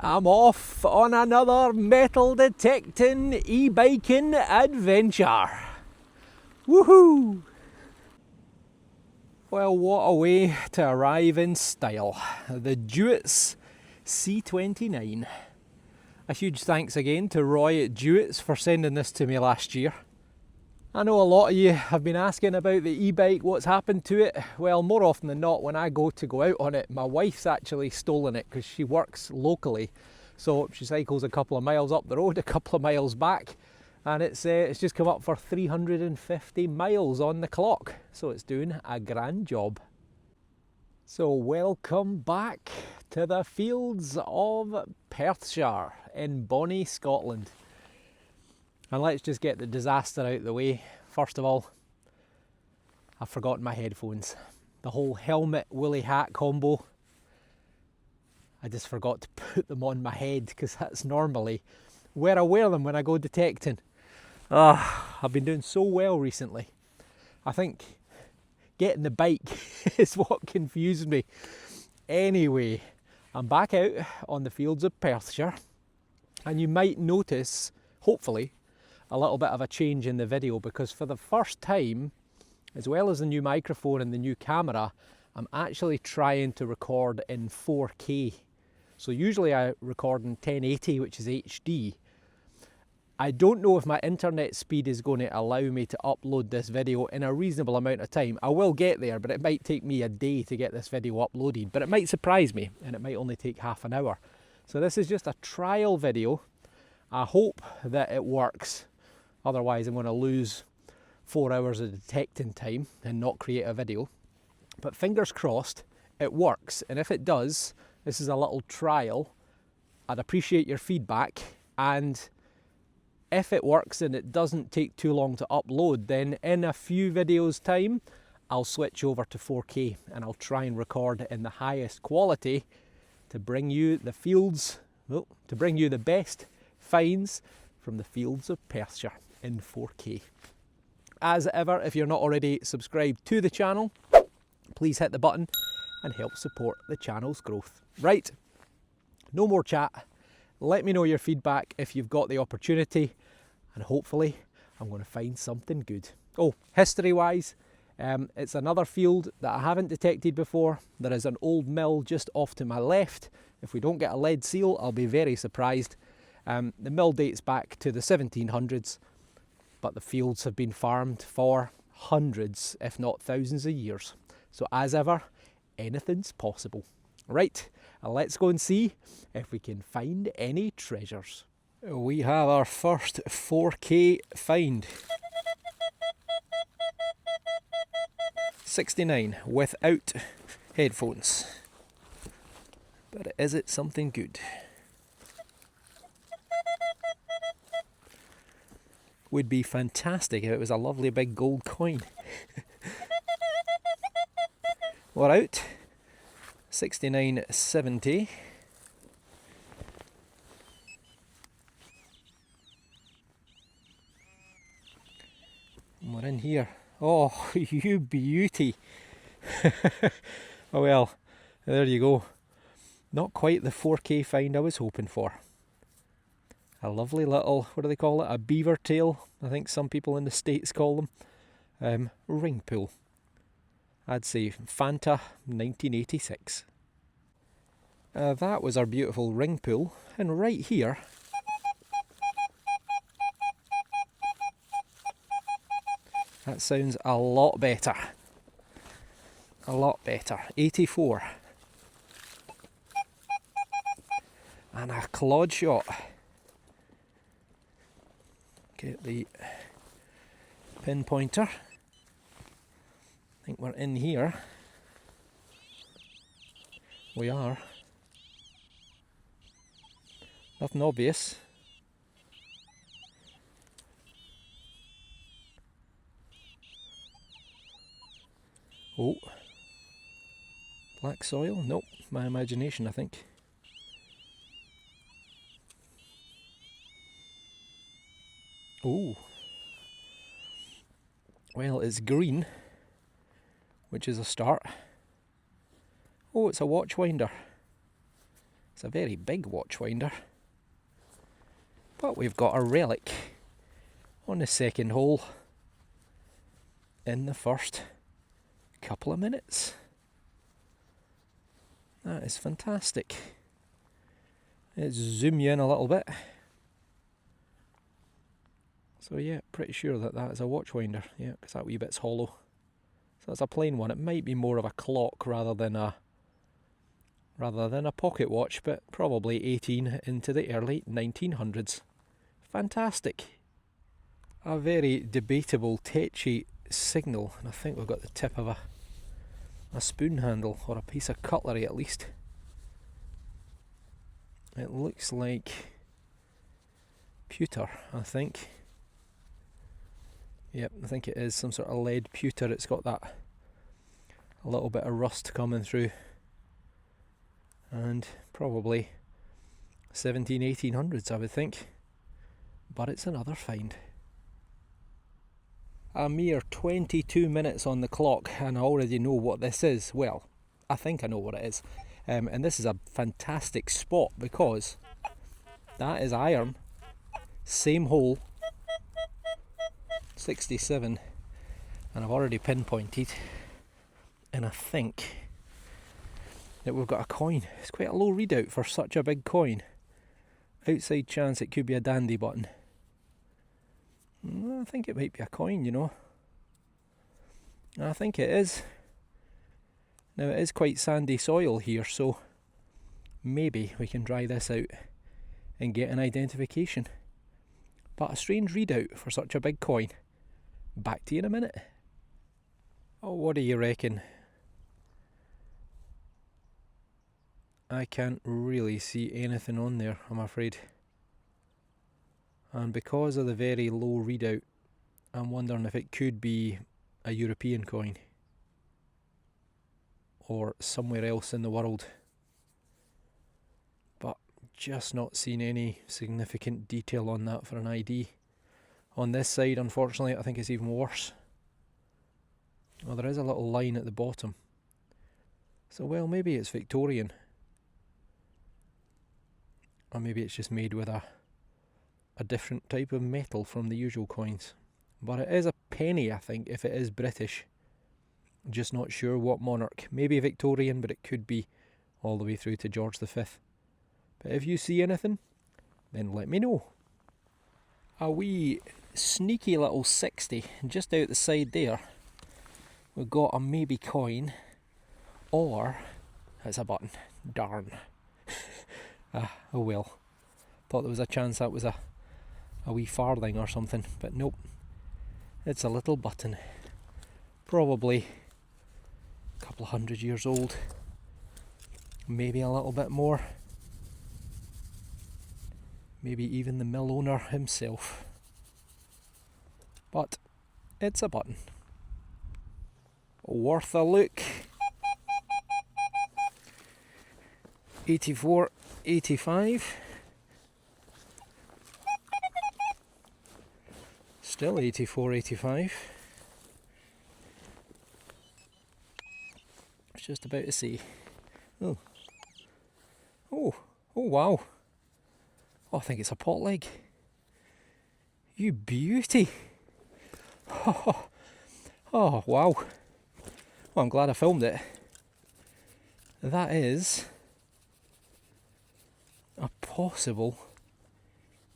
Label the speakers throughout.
Speaker 1: I'm off on another metal detecting e-biking adventure. Woohoo! Well, what a way to arrive in style. The DEUS C29. A huge thanks again to Roy at DEUS for sending this to me last year. I know a lot of you have been asking about the e-bike, what's happened to it. Well, more often than not, when I go out on it, my wife's actually stolen it because she works locally. So she cycles a couple of miles up the road, a couple of miles back, and it's just come up for 350 miles on the clock. So it's doing a grand job. So welcome back to the fields of Perthshire in bonny Scotland. And let's just get the disaster out of the way. First of all, I've forgotten my headphones. The whole helmet, woolly hat combo. I just forgot to put them on my head because that's normally where I wear them when I go detecting. I've been doing so well recently. I think getting the bike is what confused me. Anyway, I'm back out on the fields of Perthshire, and you might notice, hopefully, a little bit of a change in the video, because for the first time, as well as the new microphone and the new camera, I'm actually trying to record in 4K. So usually I record in 1080, which is HD. I don't know if my internet speed is going to allow me to upload this video in a reasonable amount of time. I will get there, but it might take me a day to get this video uploaded. But it might surprise me, and it might only take half an hour. So this is just a trial video. I hope that it works. Otherwise, I'm going to lose 4 hours of detecting time and not create a video. But fingers crossed, it works. And if it does, this is a little trial. I'd appreciate your feedback. And if it works and it doesn't take too long to upload, then in a few videos' time, I'll switch over to 4K and I'll try and record in the highest quality to bring you the fields, to bring you the best finds from the fields of Perthshire in 4K. As ever, if you're not already subscribed to the channel, please hit the button and help support the channel's growth. Right, no more chat. Let me know your feedback if you've got the opportunity, and hopefully I'm going to find something good. Oh, history-wise, it's another field that I haven't detected before. There is an old mill just off to my left. If we don't get a lead seal, I'll be very surprised. The mill dates back to the 1700s, but the fields have been farmed for hundreds, if not thousands of years. So as ever, anything's possible. Right, let's go and see if we can find any treasures. We have our first 4K find. 69 without headphones. But is it something good? Would be fantastic if it was a lovely big gold coin. We're out. 69.70. And we're in here. Oh, you beauty. Oh well, there you go. Not quite the 4K find I was hoping for. A lovely little, what do they call it? A beaver tail, I think some people in the States call them. Ring pull. I'd say Fanta 1986. That was our beautiful ring pull, and right here, that sounds a lot better. A lot better. 84. And a clod shot. Get the pinpointer. I think we're in here. We are. Nothing obvious. Oh. Black soil? Nope. My imagination, I think. Oh. Well, it's green, which is a start. Oh, it's a watch winder. It's a very big watchwinder. But we've got a relic on the second hole in the first couple of minutes. That is fantastic. Let's zoom you in a little bit. So yeah, pretty sure that that is a watchwinder. Yeah, because that wee bit's hollow. So that's a plain one. It might be more of a clock rather than a pocket watch, but probably 18 into the early 1900s. Fantastic. A very debatable tetchy signal, and I think we've got the tip of a spoon handle or a piece of cutlery at least. It looks like pewter, I think. Yep, I think it is some sort of lead pewter. It's got that a little bit of rust coming through, and probably 1800s I would think, but it's another find. A mere 22 minutes on the clock and I already know what this is. Well, I think I know what it is. And this is a fantastic spot because that is iron, same hole, 67, and I've already pinpointed, and I think that we've got a coin. It's quite a low readout for such a big coin. Outside chance it could be a dandy button. I think it might be a coin, you know. I think it is. Now it is quite sandy soil here, so maybe we can dry this out and get an identification. But a strange readout for such a big coin. Back to you in a minute. Oh, what do you reckon? I can't really see anything on there, I'm afraid. And because of the very low readout, I'm wondering if it could be a European coin or somewhere else in the world. But just not seen any significant detail on that for an ID. On this side, unfortunately, I think it's even worse. Oh, there is a little line at the bottom. So, well, maybe it's Victorian. Or maybe it's just made with a different type of metal from the usual coins. But it is a penny, I think, if it is British. Just not sure what monarch. Maybe Victorian, but it could be all the way through to George V. But if you see anything, then let me know. A wee sneaky little 60 just out the side there. We've got a maybe coin, or it's a button. Darn. Oh well. Thought there was a chance that was a wee farthing or something, but nope. It's a little button. Probably a couple of 100 years old. Maybe a little bit more. Maybe even the mill owner himself. But it's a button. Worth a look. 84, 85. Still 84, 85. I was just about to say. Oh, wow. Oh, I think it's a pot leg. You beauty. Oh, wow. Well, I'm glad I filmed it. That is a possible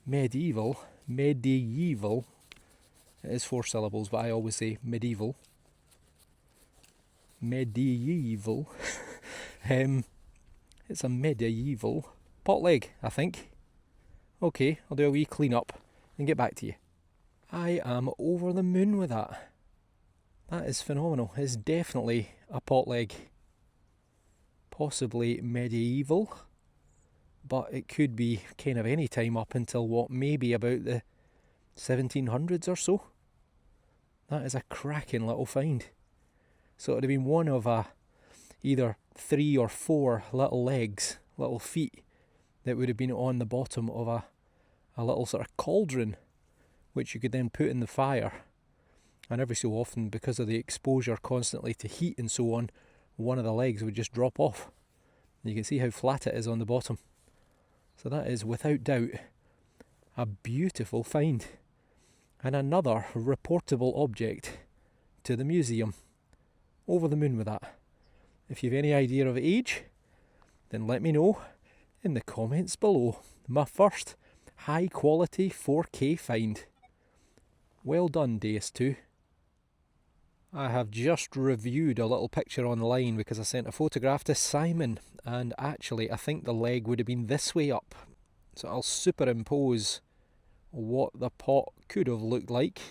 Speaker 1: medieval. It is 4 syllables, but I always say medieval. It's a medieval pot leg, I think. Okay, I'll do a wee clean up and get back to you. I am over the moon with that. That is phenomenal. It's definitely a pot leg. Possibly medieval, but it could be kind of any time up until what, maybe about the 1700s or so. That is a cracking little find. So it would have been one of either 3 or 4 little legs, little feet, that would have been on the bottom of a little sort of cauldron, which you could then put in the fire. And every so often, because of the exposure constantly to heat and so on, one of the legs would just drop off. You can see how flat it is on the bottom. So that is without doubt a beautiful find. And another reportable object to the museum. Over the moon with that. If you've any idea of age, then let me know in the comments below. My first high quality 4K find. Well done, Deus 2. I have just reviewed a little picture online because I sent a photograph to Simon, and actually I think the leg would have been this way up. So I'll superimpose what the pot could have looked like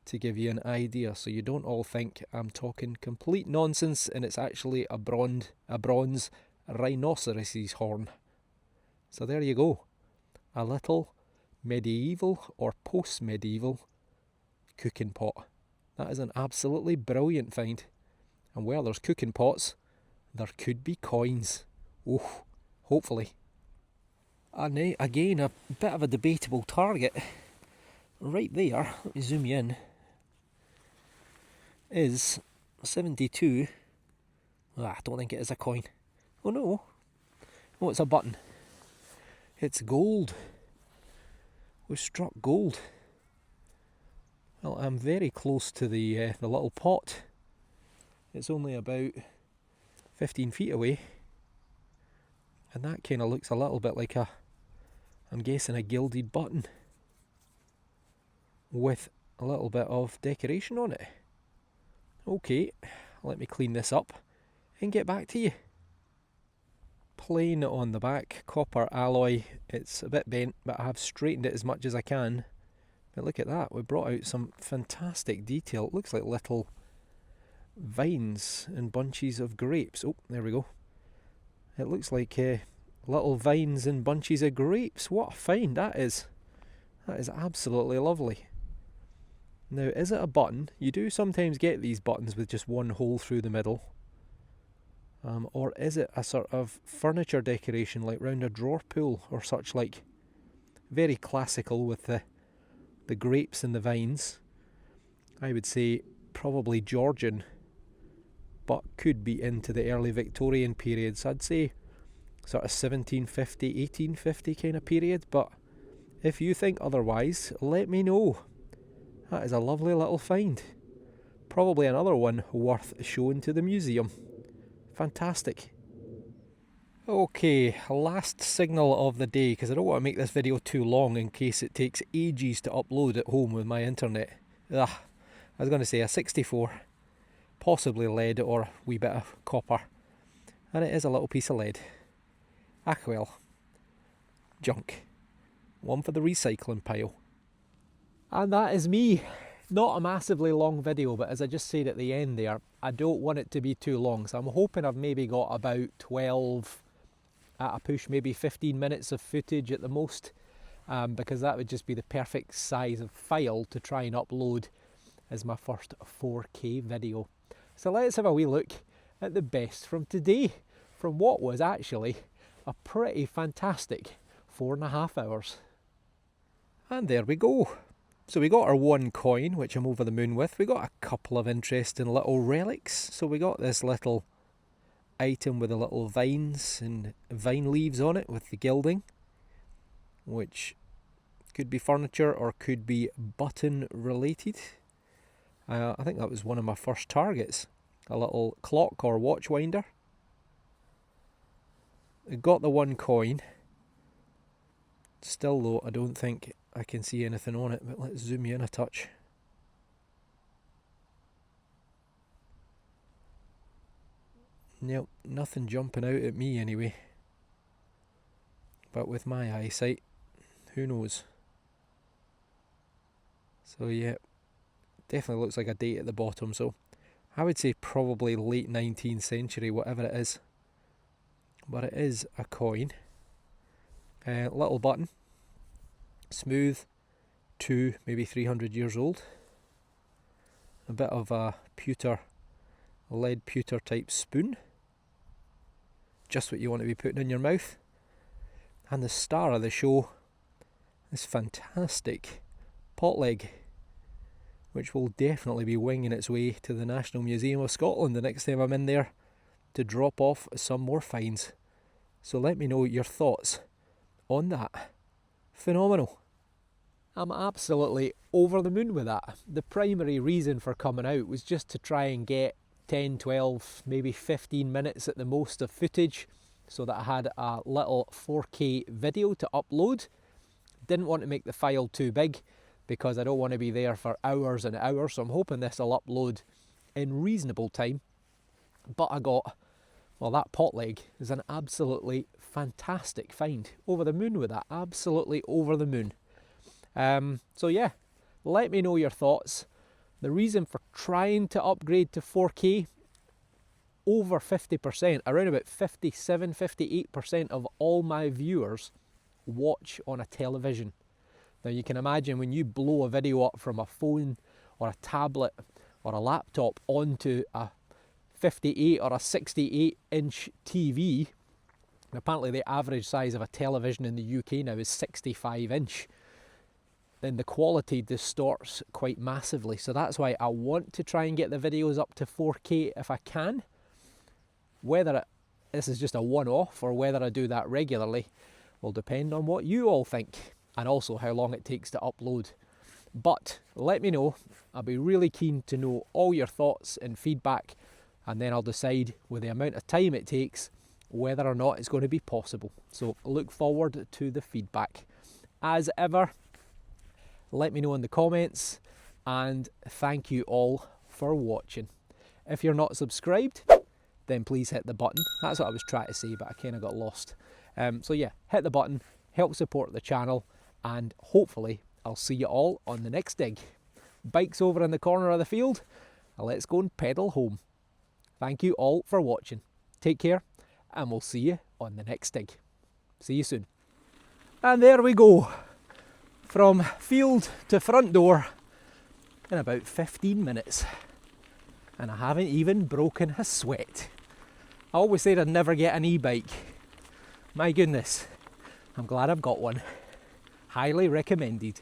Speaker 1: to give you an idea, so you don't all think I'm talking complete nonsense and it's actually a bronze rhinoceros's horn. So there you go, a little medieval or post-medieval cooking pot. That is an absolutely brilliant find. And where there's cooking pots, there could be coins. Oh, hopefully. And again, a bit of a debatable target. Right there, let me zoom you in, is 72. I don't think it is a coin. Oh no. Oh, it's a button. It's gold. We struck gold. Well, I'm very close to the little pot. It's only about 15 feet away. And that kind of looks a little bit like I'm guessing a gilded button with a little bit of decoration on it. Okay, let me clean this up and get back to you. Plain on the back, copper alloy. It's a bit bent, but I have straightened it as much as I can. But look at that, we brought out some fantastic detail. It looks like little vines and bunches of grapes. Oh, there we go. It looks like little vines and bunches of grapes. What a find that is. That is absolutely lovely. Now, is it a button? You do sometimes get these buttons with just one hole through the middle. Or is it a sort of furniture decoration like round a drawer pull or such like? Very classical with the grapes and the vines. I would say probably Georgian, but could be into the early Victorian periods. I'd say sort of 1750, 1850 kind of period, but if you think otherwise, let me know. That is a lovely little find. Probably another one worth showing to the museum. Fantastic. Okay, last signal of the day, because I don't want to make this video too long in case it takes ages to upload at home with my internet. I was going to say a 64, possibly lead or a wee bit of copper. And it is a little piece of lead. Ah well, junk. One for the recycling pile. And that is me. Not a massively long video, but as I just said at the end there, I don't want it to be too long. So I'm hoping I've maybe got about 12, at a push, maybe 15 minutes of footage at the most, because that would just be the perfect size of file to try and upload as my first 4K video. So let's have a wee look at the best from today, from what was actually a pretty fantastic 4.5 hours. And there we go. So we got our one coin, which I'm over the moon with. We got a couple of interesting little relics. So we got this little item with the little vines and vine leaves on it with the gilding, which could be furniture or could be button related. I think that was one of my first targets, a little clock or watch winder. I got the one coin. Still though, I don't think I can see anything on it, but let's zoom you in a touch. Nope, nothing jumping out at me anyway. But with my eyesight, who knows? So yeah, definitely looks like a date at the bottom, so I would say probably late 19th century, whatever it is. But it is a coin. Little button. Smooth, 2, maybe 300 years old. A bit of a pewter, lead pewter type spoon. Just what you want to be putting in your mouth. And the star of the show, this fantastic pot leg, which will definitely be winging its way to the National Museum of Scotland the next time I'm in there to drop off some more finds. So let me know your thoughts on that. Phenomenal. I'm absolutely over the moon with that. The primary reason for coming out was just to try and get 10, 12, maybe 15 minutes at the most of footage so that I had a little 4K video to upload. Didn't want to make the file too big because I don't want to be there for hours and hours, so I'm hoping this will upload in reasonable time. But I got, well, that pot leg is an absolutely fantastic find. Over the moon with that, absolutely over the moon. So yeah, let me know your thoughts. The reason for trying to upgrade to 4K, over 50%, around about 57, 58% of all my viewers watch on a television. Now you can imagine when you blow a video up from a phone or a tablet or a laptop onto a 58 or a 68 inch TV, apparently the average size of a television in the UK now is 65 inch, then the quality distorts quite massively. So that's why I want to try and get the videos up to 4K if I can. Whether this is just a one-off or whether I do that regularly will depend on what you all think and also how long it takes to upload. But let me know. I'll be really keen to know all your thoughts and feedback, and then I'll decide with the amount of time it takes whether or not it's going to be possible. So look forward to the feedback. As ever, let me know in the comments, and thank you all for watching. If you're not subscribed, then please hit the button. That's what I was trying to say, but I kind of got lost. So yeah, hit the button, help support the channel, and hopefully I'll see you all on the next dig. Bike's over in the corner of the field. Let's go and pedal home. Thank you all for watching. Take care, and we'll see you on the next dig. See you soon. And there we go. From field to front door in about 15 minutes. And I haven't even broken a sweat. I always said I'd never get an e-bike. My goodness, I'm glad I've got one. Highly recommended.